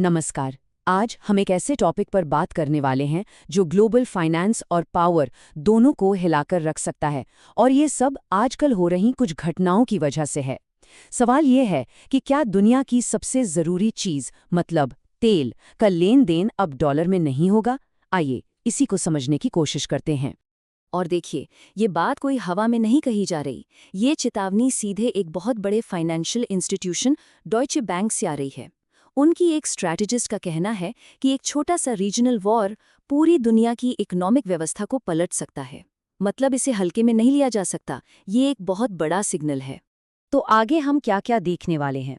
नमस्कार। आज हम एक ऐसे टॉपिक पर बात करने वाले हैं जो ग्लोबल फाइनेंस और पावर दोनों को हिलाकर रख सकता है, और ये सब आजकल हो रही कुछ घटनाओं की वजह से है। सवाल ये है कि क्या दुनिया की सबसे ज़रूरी चीज़ मतलब तेल का लेन देन अब डॉलर में नहीं होगा? आइए इसी को समझने की कोशिश करते हैं। और देखिए, ये बात कोई हवा में नहीं कही जा रही। ये चेतावनी सीधे एक बहुत बड़े फाइनेंशियल इंस्टीट्यूशन डॉयचे बैंक से आ रही है। उनकी एक स्ट्रैटेजिस्ट का कहना है कि एक छोटा सा रीजनल वॉर पूरी दुनिया की इकोनॉमिक व्यवस्था को पलट सकता है। मतलब इसे हल्के में नहीं लिया जा सकता। ये एक बहुत बड़ा सिग्नल है। तो आगे हम क्या क्या देखने वाले हैं?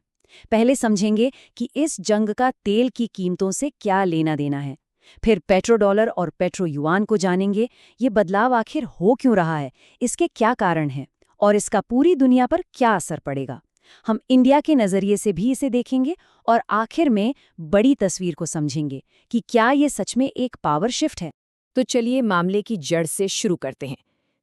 पहले समझेंगे कि इस जंग का तेल की कीमतों से क्या लेना देना है। फिर पेट्रो डॉलर और पेट्रो युआन को जानेंगे, ये बदलाव आखिर हो क्यों रहा है, इसके क्या कारण हैं और इसका पूरी दुनिया पर क्या असर पड़ेगा। हम इंडिया के नज़रिए से भी इसे देखेंगे और आखिर में बड़ी तस्वीर को समझेंगे कि क्या ये सच में एक पावर शिफ्ट है। तो चलिए मामले की जड़ से शुरू करते हैं।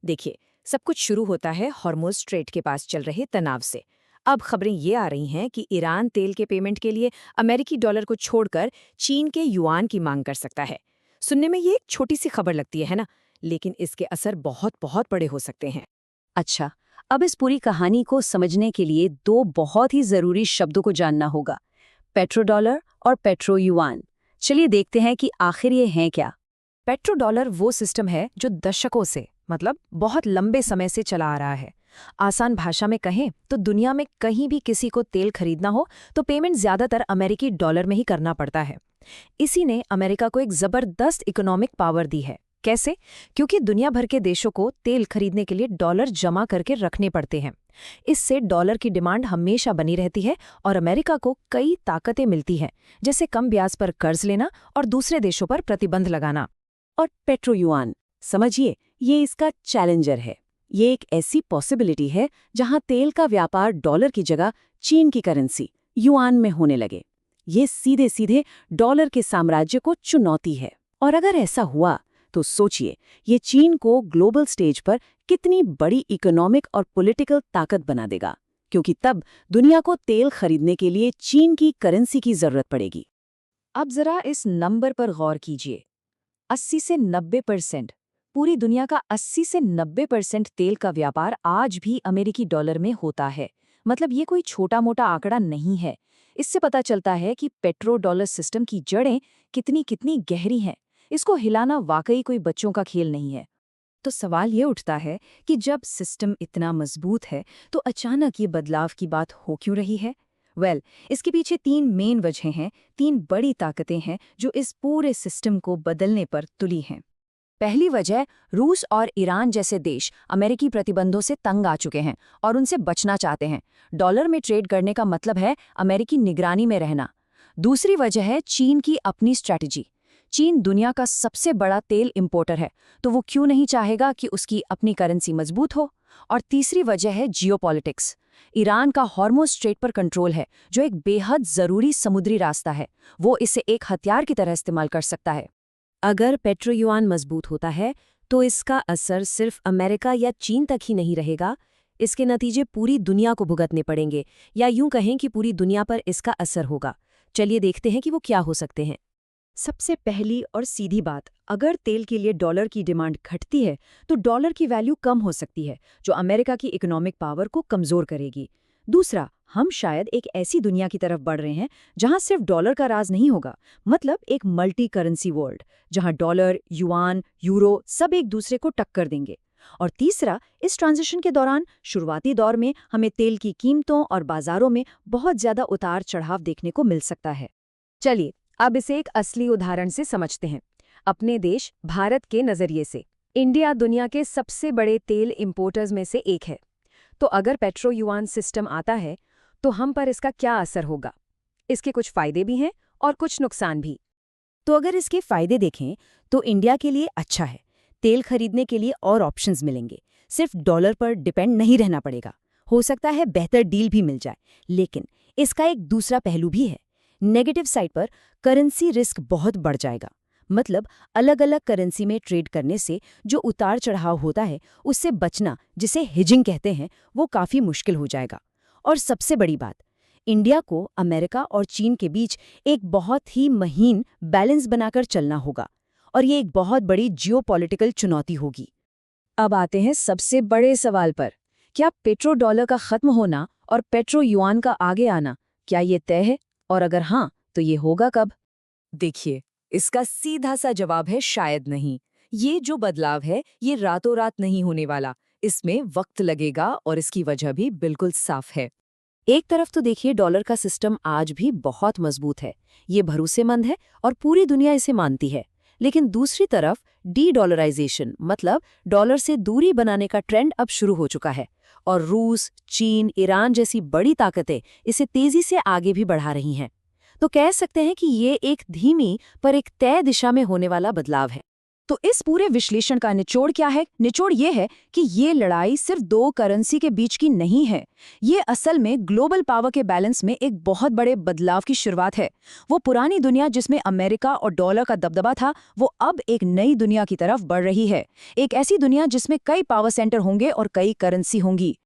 देखिए, सब कुछ शुरू होता है हॉर्मुज़ स्ट्रेट के पास चल रहे तनाव से। अब खबरें ये आ रही हैं कि ईरान तेल के पेमेंट के लिए अमेरिकी डॉलर को छोड़कर चीन के युआन की मांग कर सकता है। सुनने में ये एक छोटी सी खबर लगती है ना, लेकिन इसके असर बहुत बहुत बड़े हो सकते हैं। अच्छा, अब इस पूरी कहानी को समझने के लिए दो बहुत ही ज़रूरी शब्दों को जानना होगा, पेट्रो डॉलर और पेट्रो युआन। चलिए देखते हैं कि आखिर ये हैं क्या। पेट्रो डॉलर वो सिस्टम है जो दशकों से, मतलब बहुत लंबे समय से चला आ रहा है। आसान भाषा में कहें तो दुनिया में कहीं भी किसी को तेल खरीदना हो तो पेमेंट ज्यादातर अमेरिकी डॉलर में ही करना पड़ता है। इसी ने अमेरिका को एक जबरदस्त इकोनॉमिक पावर दी है। कैसे? क्योंकि दुनिया भर के देशों को तेल खरीदने के लिए डॉलर जमा करके रखने पड़ते हैं। इससे डॉलर की डिमांड हमेशा बनी रहती है और अमेरिका को कई ताकतें मिलती हैं, जैसे कम ब्याज पर कर्ज लेना और दूसरे देशों पर प्रतिबंध लगाना। और पेट्रो युआन, समझिए, ये इसका चैलेंजर है। ये एक ऐसी पॉसिबिलिटी है जहां तेल का व्यापार डॉलर की जगह चीन की करेंसी युआन में होने लगे। ये सीधे सीधे डॉलर के साम्राज्य को चुनौती है। और अगर ऐसा हुआ तो सोचिए, ये चीन को ग्लोबल स्टेज पर कितनी बड़ी इकोनॉमिक और पॉलिटिकल ताकत बना देगा, क्योंकि तब दुनिया को तेल खरीदने के लिए चीन की करेंसी की जरूरत पड़ेगी। अब जरा इस नंबर पर गौर कीजिए। 80 से 90%, पूरी दुनिया का 80 से 90% तेल का व्यापार आज भी अमेरिकी डॉलर में होता है। मतलब ये कोई छोटा मोटा आंकड़ा नहीं है। इससे पता चलता है कि पेट्रो डॉलर सिस्टम की जड़ें कितनी कितनी गहरी हैं। इसको हिलाना वाकई कोई बच्चों का खेल नहीं है। तो सवाल ये उठता है कि जब सिस्टम इतना मजबूत है तो अचानक ये बदलाव की बात हो क्यों रही है? इसके पीछे तीन मेन वजहें हैं, तीन बड़ी ताकतें हैं जो इस पूरे सिस्टम को बदलने पर तुली हैं। पहली वजह, रूस और ईरान जैसे देश अमेरिकी प्रतिबंधों से तंग आ चुके हैं और उनसे बचना चाहते हैं। डॉलर में ट्रेड करने का मतलब है अमेरिकी निगरानी में रहना। दूसरी वजह है चीन की अपनी स्ट्रैटेजी। चीन दुनिया का सबसे बड़ा तेल इंपोर्टर है, तो वो क्यों नहीं चाहेगा कि उसकी अपनी करेंसी मजबूत हो। और तीसरी वजह है जियोपॉलिटिक्स। ईरान का हॉर्मुज़ स्ट्रेट पर कंट्रोल है, जो एक बेहद ज़रूरी समुद्री रास्ता है। वो इसे एक हथियार की तरह इस्तेमाल कर सकता है। अगर पेट्रो युआन मजबूत होता है तो इसका असर सिर्फ अमेरिका या चीन तक ही नहीं रहेगा। इसके नतीजे पूरी दुनिया को भुगतने पड़ेंगे, या यूं कहें कि पूरी दुनिया पर इसका असर होगा। चलिए देखते हैं कि वो क्या हो सकते हैं। सबसे पहली और सीधी बात, अगर तेल के लिए डॉलर की डिमांड घटती है तो डॉलर की वैल्यू कम हो सकती है, जो अमेरिका की इकोनॉमिक पावर को कमजोर करेगी। दूसरा, हम शायद एक ऐसी दुनिया की तरफ बढ़ रहे हैं जहां सिर्फ डॉलर का राज नहीं होगा, मतलब एक मल्टी करेंसी वर्ल्ड, जहां डॉलर, युआन, यूरो सब एक दूसरे को टक्कर देंगे। और तीसरा, इस ट्रांजिशन के दौरान शुरुआती दौर में हमें तेल की कीमतों और बाजारों में बहुत ज्यादा उतार चढ़ाव देखने को मिल सकता है। चलिए अब इसे एक असली उदाहरण से समझते हैं, अपने देश भारत के नजरिए से। इंडिया दुनिया के सबसे बड़े तेल इंपोर्टर्स में से एक है। तो अगर पेट्रो युआन सिस्टम आता है तो हम पर इसका क्या असर होगा? इसके कुछ फायदे भी हैं और कुछ नुकसान भी। तो अगर इसके फायदे देखें तो इंडिया के लिए अच्छा है। तेल खरीदने के लिए और ऑप्शंस मिलेंगे, सिर्फ डॉलर पर डिपेंड नहीं रहना पड़ेगा। हो सकता है बेहतर डील भी मिल जाए। लेकिन इसका एक दूसरा पहलू भी है। नेगेटिव साइड पर करेंसी रिस्क बहुत बढ़ जाएगा। मतलब अलग अलग करेंसी में ट्रेड करने से जो उतार चढ़ाव होता है उससे बचना, जिसे हेजिंग कहते हैं, वो काफ़ी मुश्किल हो जाएगा। और सबसे बड़ी बात, इंडिया को अमेरिका और चीन के बीच एक बहुत ही महीन बैलेंस बनाकर चलना होगा और ये एक बहुत बड़ी जियोपॉलिटिकल चुनौती होगी। अब आते हैं सबसे बड़े सवाल पर। क्या पेट्रो डॉलर का खत्म होना और पेट्रो युआन का आगे आना, क्या ये तय है? और अगर हाँ, तो ये होगा कब? देखिए, इसका सीधा सा जवाब है शायद नहीं। ये जो बदलाव है, ये रातों रात नहीं होने वाला। इसमें वक्त लगेगा और इसकी वजह भी बिल्कुल साफ है। एक तरफ तो देखिए डॉलर का सिस्टम आज भी बहुत मजबूत है, ये भरोसेमंद है और पूरी दुनिया इसे मानती है। लेकिन दूसरी तरफ डी डॉलराइजेशन मतलब डॉलर से दूरी बनाने का ट्रेंड अब शुरू हो चुका है और रूस, चीन, ईरान जैसी बड़ी ताकतें इसे तेजी से आगे भी बढ़ा रही हैं। तो कह सकते हैं कि ये एक धीमी पर एक तय दिशा में होने वाला बदलाव है। तो इस पूरे विश्लेषण का निचोड़ क्या है? निचोड़ ये है कि ये लड़ाई सिर्फ दो करेंसी के बीच की नहीं है। ये असल में ग्लोबल पावर के बैलेंस में एक बहुत बड़े बदलाव की शुरुआत है। वो पुरानी दुनिया जिसमें अमेरिका और डॉलर का दबदबा था, वो अब एक नई दुनिया की तरफ बढ़ रही है। एक ऐसी दुनिया जिसमें कई पावर सेंटर होंगे और कई करेंसी होंगी।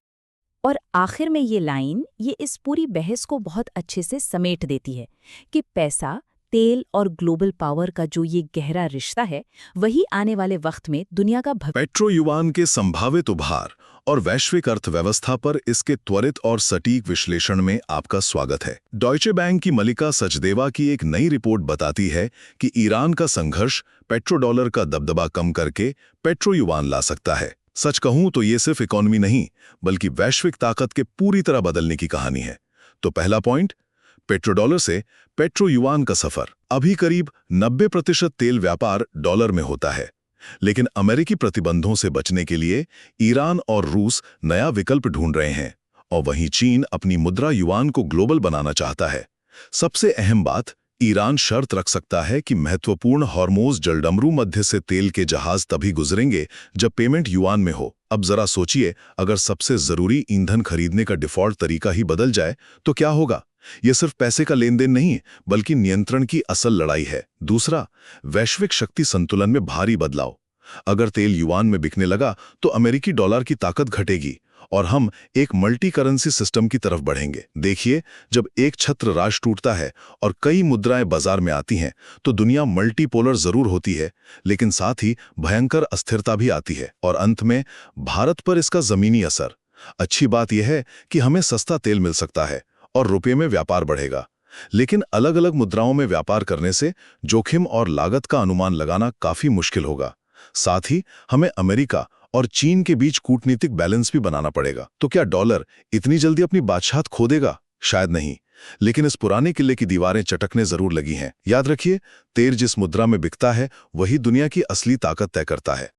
और आखिर में ये लाइन ये इस पूरी बहस को बहुत अच्छे से समेट देती है कि पैसा, तेल और ग्लोबल पावर का जो ये गहरा रिश्ता है, वही आने वाले वक्त में दुनिया का पेट्रो युआन के संभावित उभार और वैश्विक अर्थव्यवस्था पर इसके त्वरित और सटीक विश्लेषण में आपका स्वागत है। डॉयचे बैंक की मलिका सचदेवा की एक नई रिपोर्ट बताती है कि ईरान का संघर्ष पेट्रो डॉलर का दबदबा कम करके पेट्रो युआन ला सकता है। सच कहूं तो ये सिर्फ इकोनॉमी नहीं, बल्कि वैश्विक ताकत के पूरी तरह बदलने की कहानी है। तो पहला पॉइंट, पेट्रो डॉलर से पेट्रो युआन का सफर। अभी करीब 90% तेल व्यापार डॉलर में होता है, लेकिन अमेरिकी प्रतिबंधों से बचने के लिए ईरान और रूस नया विकल्प ढूंढ रहे हैं और वहीं चीन अपनी मुद्रा युआन को ग्लोबल बनाना चाहता है। सबसे अहम बात, ईरान शर्त रख सकता है कि महत्वपूर्ण हॉर्मोज जलडमरू मध्य से तेल के जहाज तभी गुजरेंगे जब पेमेंट युआन में हो। अब जरा सोचिए, अगर सबसे जरूरी ईंधन खरीदने का डिफॉल्ट तरीका ही बदल जाए तो क्या होगा? यह सिर्फ पैसे का लेन देन नहीं, बल्कि नियंत्रण की असल लड़ाई है। दूसरा, वैश्विक शक्ति संतुलन में भारी बदलाव। अगर तेल युआन में बिकने लगा तो अमेरिकी डॉलर की ताकत घटेगी और हम एक मल्टी करेंसी सिस्टम की तरफ बढ़ेंगे। देखिए, जब एक छत्र राज टूटता है और कई मुद्राएं बाजार में आती हैं, तो दुनिया मल्टीपोलर जरूर होती है, लेकिन साथ ही भयंकर अस्थिरता भी आती है। और अंत में भारत पर इसका जमीनी असर। अच्छी बात यह है कि हमें सस्ता तेल मिल सकता है और रुपये में व्यापार बढ़ेगा, लेकिन अलग अलग मुद्राओं में व्यापार करने से जोखिम और लागत का अनुमान लगाना काफी मुश्किल होगा। साथ ही हमें अमेरिका और चीन के बीच कूटनीतिक बैलेंस भी बनाना पड़ेगा। तो क्या डॉलर इतनी जल्दी अपनी बादशाहत खो देगा? शायद नहीं, लेकिन इस पुराने किले की दीवारें चटकने जरूर लगी हैं। याद रखिए, तेल जिस मुद्रा में बिकता है वही दुनिया की असली ताकत तय करता है।